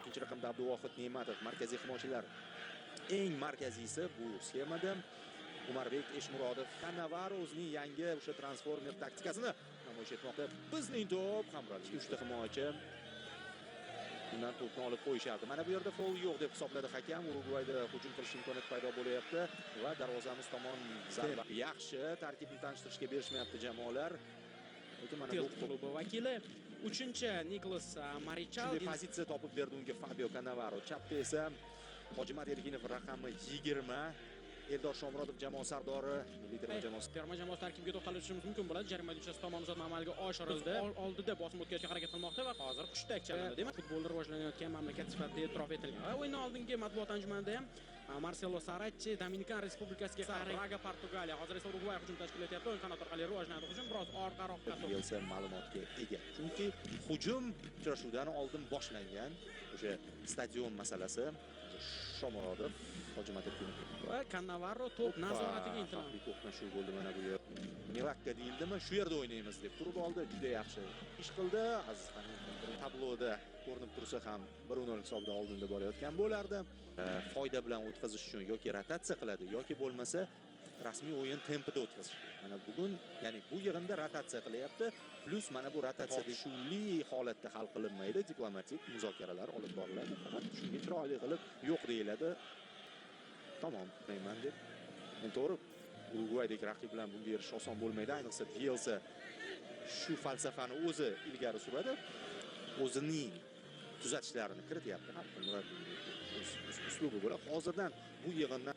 ikkinchi raqamda Abduvohid Ne'matov. Markaziy himoyachilar eng markaziysi bu sxemada. Umarbek Eshmurodov. Cannavaro o'zining yangi o'sha transformer taktikasini namoyish etmoqda. Bizning to'p Hamralish 3 ta himoyachi undan to'pni olib qo'yishardi. Mana bu yerda foul yo'q deb hisobladi hakam. Urugvayda hujum qilish imkoniyati paydo bo'lyapti va darvozamiz tomon zarba. Yaxshi tarkibni tanishtirishga berishmayapti jamoalar. Lekin mana bu klubi vakili 3-chi Niklas Marichal pozitsiya topib berdi unga Fabio Cannavaro. Chapda esa Hojimat Erkinov raqami 20. Eldor Shomurodov jamoa sardori milliy terma jamoasi. Terma jamoasi tarkibiga to'xtalishimiz mumkin bo'ladi. Jarima maydonchasi tomon uzatma amalga oshirildi. Oldida bosim o'tkazishga harakat qilmoqda va hozir hushtak chalindi. Demak, futbolda rivojlanayotgan mamlakat sifatida e'tirof etilgan. Va o'yin oldingi matbuot anjumanida ham Marcelo Saracchi Dominikan Respublikasiga qarshi Braga Portugaliya, hozir esa Urugvay hujum tashkil etyapti. O'yin qanot orqali rivojlanadi. Hujum biroz orqaroqqa kelsa ma'lumotga ega. Chunki hujum uchrashuvdan oldin boshlangan o'sha stadion masalasi Shomurodov Hojimat Erkinov va Cannavaro to'p nazoratiga intiladi. To'qnashuv bo'ldi mana bu yer. Nevakka deyildimi? Shu yerda o'ynaymiz deb turib oldi. Juda yaxshi ish qildi. Azizxon tabloda ko'rinib tursa ham 1-0 hisobda oldinda borayotgan bo'lardi. Foyda bilan o'tkazish uchun yoki rotatsiya qiladi yoki bo'lmasa rasmiy o'yin tempida o'tkazish. Mana bugun, ya'ni bu yig'inda rotatsiya qilyapti. Plus mana bu rotatsiya shunli holatda hal qilinmaydi. Diplomatik muzokaralar olib boriladi. Faqat shunga chiroyli qilib yo'q deyiladi. Tamom, deyman deb. Men to'g'ri, Urugvaydagi raqib bilan bunga erishish oson bo'lmaydi. Ayniqsa Bielsa shu falsafani o'zi ilgari suradi. O'zining tuzatishlarini kirityapti. Har bir uslubi bo'ladi. Hozirdan bu yig'indan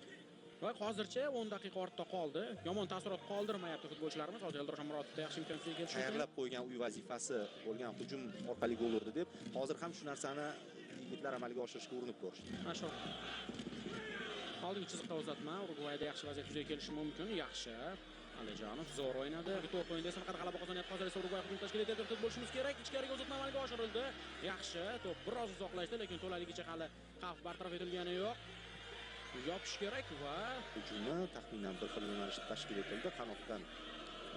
va hozircha 10 daqiqa ortda qoldi. Yomon taassurot qoldirmayapti futbolchilarimiz. Hozir Eldor Shomurodovda yaxshi imkoniyatga kelishi mumkin. Tayyorlab qo'ygan uy vazifasi bo'lgan hujum orqali gol urdi deb hozir ham shu narsani yigitlar amalga oshirishga urinib ko'rishdi. Mana shu oldingi chiziqqa uzatma. Urugvayda yaxshi vaziyat yuzaga kelishi mumkin. Yaxshi. Alijonov zo'r o'ynadi. To'p o'yinda esa faqat g'alaba qozonyapti. Hozir esa Urugvay hujum tashkil etyapti. To'p bo'lishimiz kerak. Ichkariga uzatma amalga oshirildi. Yaxshi. To'p biroz uzoqlashdi, lekin to'laligicha hali xavf bartaraf etilgani yo'q. Yopish kerak va hujumni taxminan bir xil yo'nalishda tashkil etildi. Qanotdan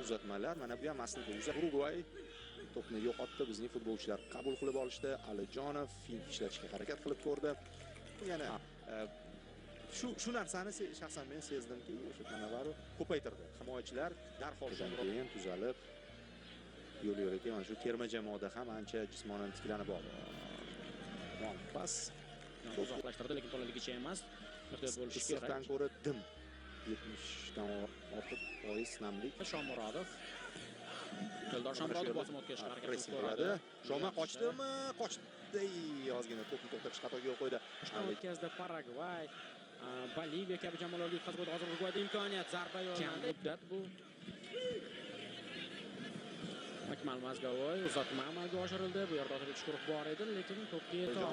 uzatmalar. Mana bu ham aslida Urugvay to'pni yo'qotdi. Bizning futbolchilar qabul qilib olishdi. Alijonov fint ishlatishga harakat qilib ko'rdi. Yana shu narsani shaxsan men sezdimki, o'sha Cannavaro ko'paytirdi. Himoyachilar darhol keyin tuzalib yo'l yo'lakay mana shu terma jamoada ham ancha jismonan tiklanib oldi. Pas uzoqlashtirdi, lekin to'laligicha emas. Ehtiyot bo'lish kerak. Sirtdan ko'ra dim 70 dan ortiq foiz namlik. Shomurodov Eldor Shomurodov bosim o'tkazishga harakat qildi. Shoma qochdimi? Qochdi. Ozgina to'pni to'xtatib xatoga yo'l qo'ydi. O'tkazdi Paragvay, Boliviya kabi jamoalarga yutqazib qo'ydi. Hozir Urugvayda imkoniyat, zarba yo'llanadi. Muddat bu. Akmal Mazgavoy uzatma amalga oshirildi. Bu yerda Otabek Shukurov bor edi, lekin to'pga yetdi.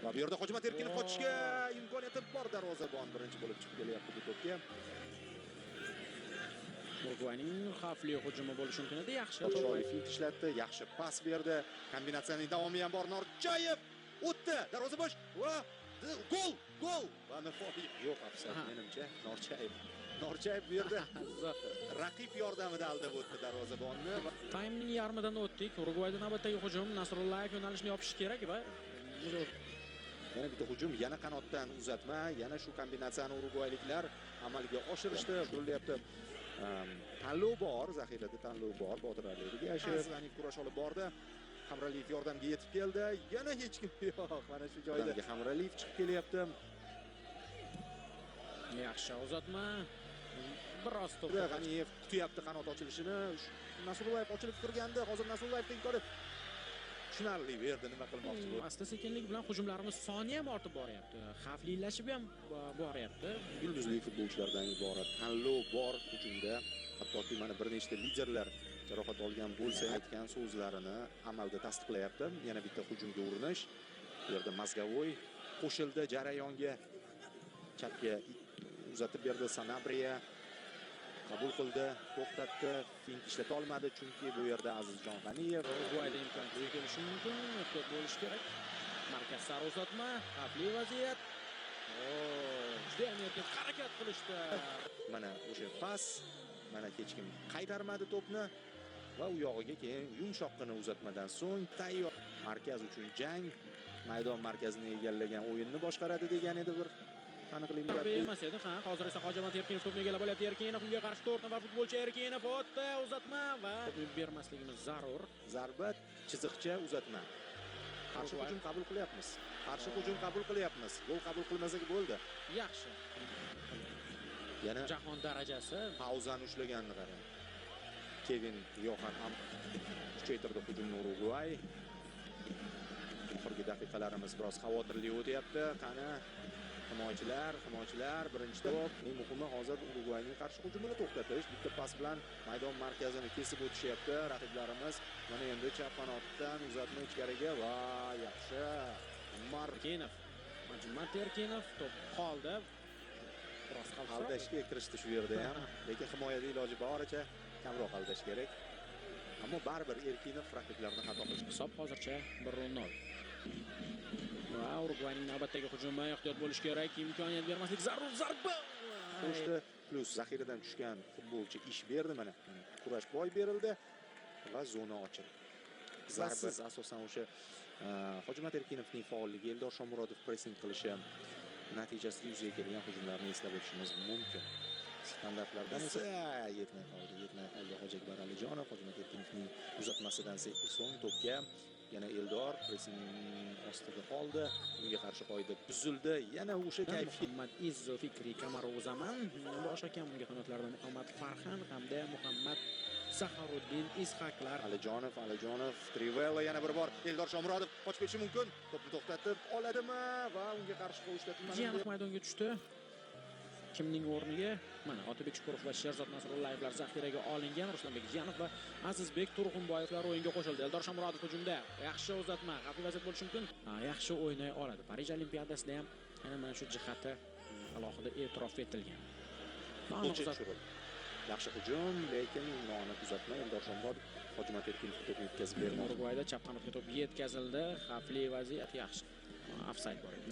Va bu yerda Hojimat Erkinov qochishga imkoniyati bor. Darvozabon birinchi bo'lib chiqib kelyapti bu to'pga. Urugvayning xavfli hujumi bo'lishi mumkin edi. Yaxshi fint ishlatdi, yaxshi pas berdi. Kombinatsiyaning davomi ham bor. Norchayev o'tdi. Darvoza bo'sh. Va gol! Va Nifoyev yo'q, afsus menimcha Norchayev bu yerda raqib yordamida aldab o'tdi darvozabonni. Taymning yarmidan o'tdik. Urugvayda navbatdagi hujum Nasrullayev yo'nalishni yopishi kerak va yana bitta hujum, yana qanotdan uzatma, yana shu kombinatsiyani urugvayliklar amalga oshirishdi. Urilyapti. Tanlov bor, zaxirada tanlov bor. Botir Aliyevaga Ashirani kurash olib bordi. Hamraliyev yordamga yetib keldi. Yana hech kim yo'q. Mana shu joyda Hamraliyev chiqib kelyapti. Yaxshi uzatma. Biroz to'p. G'aniyev kutyapti qanot ochilishini. Nasrullayev ochilib turganda, hozir Nasrullayevning imkoniyati tushunarli berdi, nima qilmoqchi bo'ldi. Asta-sekinlik bilan hujumlarimiz soni ham ortib boryapti. Xavflilashib ham boryapti. Yulduzli futbolchilardan iborat tanlov bor hujumda. Hattoki mana bir nechta liderlar jarohat olgan bo'lsa, aytgan so'zlarini amalda tasdiqlayapti. Yana bitta hujumga urinish. Bu yerda Mazgavoy qo'shildi jarayonga. Chapga uzatib berdi Sanabriya. Qabul qildi, to'xtatdi, fint ishlata olmadi chunki bu yerda Azizjon G'aniyev Urugvayda imkoniyatga kelishi mumkin, ehtiyot bo'lish kerak. Markaz sari uzatma, xavfli vaziyat. Juda ham erkin harakat qilishdi. Mana o'sha pas, mana hech kim qaytarmadi to'pni va u yog'iga keyin yumshoqqina uzatmadan so'ng tayyor markaz uchun jang maydon markazini egallagan o'yinni boshqaradi degan edi bir aniqlik Darbe emas edi, ha. Hozir esa Hojimat Erkinov to'pni egallab olyapti. Erkinov unga qarshi 4 nafar futbolchi. Erkinov o'tdi, uzatma va bermasligimiz zarur. Zarba, chiziqcha, uzatma. Qarshi hujum qabul qilyapmiz. Qarshi hujum qabul qilyapmiz. Gol qabul qilmasak bo'ldi. Yaxshi. Yana Jahon darajasi pauzani ushlaganini qarang. Kevin Yohan ham kuchaytirdi hujumni Urugvay. Oxirgi daqiqalarimiz biroz xavotirli o'tyapti. Qani himoyachilar birinchi to'p. Eng muhimi hozir Urugvayning qarshi hujumini to'xtatish. Bitta pas bilan maydon markazini kesib o'tishyapti raqiblarimiz. Mana endi chap qanotdan uzatma ichkariga va yaxshi. Erkinov. Hojimat Erkinov to'p qoldi. Biroz Aldashga kirishdi shu yerda ham. Lekin himoyada iloji boricha kamroq aldash kerak. Ammo baribir Erkinov raqiblarni xato qilish. Hisob hozircha 1-0. Va Urugvayning navbatdagi hujumi ehtiyot bo'lish kerak, imkoniyat bermaslik zarur. Zarba! Qo'shdi plus zaxiradan tushgan futbolchi ish berdi mana. Kurash boy berildi va zona ochildi. Zarbasiz asosan o'sha Hojimat Erkinovning faolligi, Eldor Shomurodov pressing qilishi natijasida yuzaga kelgan hujumlarni eslab o'tishimiz mumkin. Standartlardan esa yetmay qoldi Hojiakbar Alijonov. Hojimat Erkinovning uzatmasidan so'ng to'pga yana Eldor pressing ostida qoldi. Unga qarshi qoida buzildi. Yana o'sha kayfiyat Muhammad Izzo Fikri Kamaro'zaman, bosh hakam unga qanotlarda Muhammad Farhan hamda Muhammad Saharuddin Ishaqlar. Alijonov, Trivella yana bir bor Eldor Shomurodov qochib ketishi mumkin. To'pni to'xtatib oladimi va unga qarshi qo'yishdi. Jiyanov maydonga tushdi. Kimning o'rniga? Mana Otabek Shukurov va Sherzod Nasrullayevlar zaxiraga olingan. Ruslanbek Jiyanov va Azizbek Turg'unboyevlar o'yinga qo'shildi. Eldor Shomurodov hujumda. Yaxshi uzatma, xavfli vaziyat bo'lishi mumkin. Yaxshi o'ynay oladi. Parij Olimpiadasida ham mana shu jihati alohida e'tirof etilgan. Yaxshi hujum, lekin noaniq uzatma. Eldor Shomurodov Hojimat Erkinov to'pni yetkazib berdi. Urugvayda chap qanotga to'p yetkazildi. Xavfli vaziyat yaxshi. Ofsayd bor edi.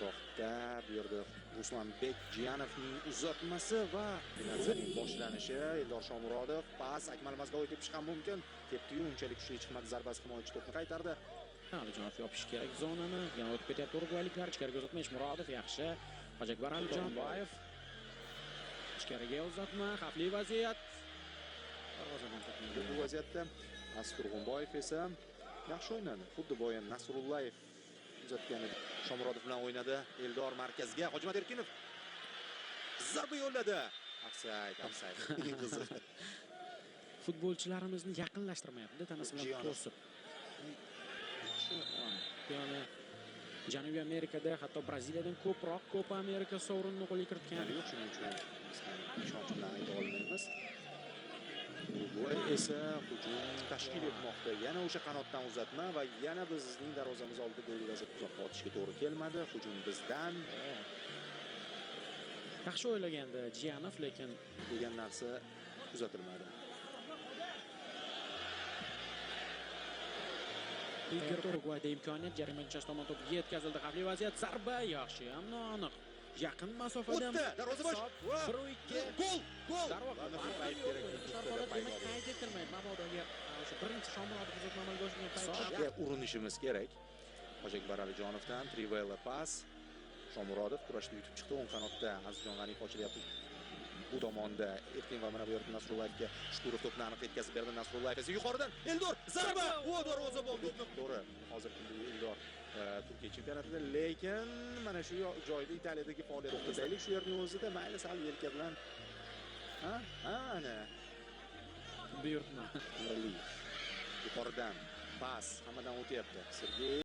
Roqda bu yerda Ruslanbek Jiyanovning uzatmasi va penaltining boshlanishi. Eldor Shomurodov pas Akmal Mazgavoy tepish ham mumkin. Tepdi-yu, unchalik kuchli chiqmadi. Zarbasi himoyachi to'pni qaytardi. Alijonov yopish kerak zonani. Yana o'tib ketyapti urugvayliklar. Ichkariga uzatma Eshmurodov yaxshi. Hojiakbar Alijonboyev ichkariga uzatma, xavfli vaziyat. Bu vaziyatda Turg'unboyev esa yaxshi o'ynadi. Xuddi boyan Nasrullayev uzatgan edi. Shomurodov bilan o'ynadi. Eldor markazga Hojimat Erkinov zarba yo'lladi. Ofsayd. Futbolchilarimizni yaqinlashtirmayapti, tanasi bilan to'sib. Yani Janubiy Amerikada, hatto Braziliyadan ko'proq Copa Amerika sovrinini qo'lga kiritgan. Yo'q, shuning uchun ishonch bilan ayta olmaymiz. Urugvay esa hujum tashkil etmoqda. Yana o'sha qanotdan uzatma va yana bizning darvozamiz oldida gol uzoqqa otishga to'g'ri kelmadi. Hujum bizdan. Yaxshi o'ylagandi Jiyanov, lekin degan narsa kuzatilmadi. Urugvayda imkoniyat, jarima bunchasi tomon to'p yetkazildi. Xavfli vaziyat, zarba yaxshi ham noaniq. Yaqin masofadan darvoza bosh. 1-2 gol. Darvoza qayd etilmaydi. Mabodonga o'sha birinchi Shomurodov uzatma amalga oshirgan paytda urinishimiz kerak. Hojiakbar Alijonovdan Trivella pas. Shomurodov kurashni yutib chiqdi. O'ng qanotda Azizjon G'aniyev ochilyapti. Bu tomonda Erkin va mana bu yerda Nasrullayevga Shukurov to'pni aniq yetkazib berdi. Nasrullayev esa yuqoridan Eldor zarba. Bu darvoza bo'ldi. To'g'ri. Hozir Eldor Turkiya chempionatida, lekin mana shu joyda Italiyadagi faoliyat to'xtataylik. Shu yerning o'zida mayli sal yelka bilan ana buyurtma. Yuqoridan pas hammadan o'tyapti. Sergey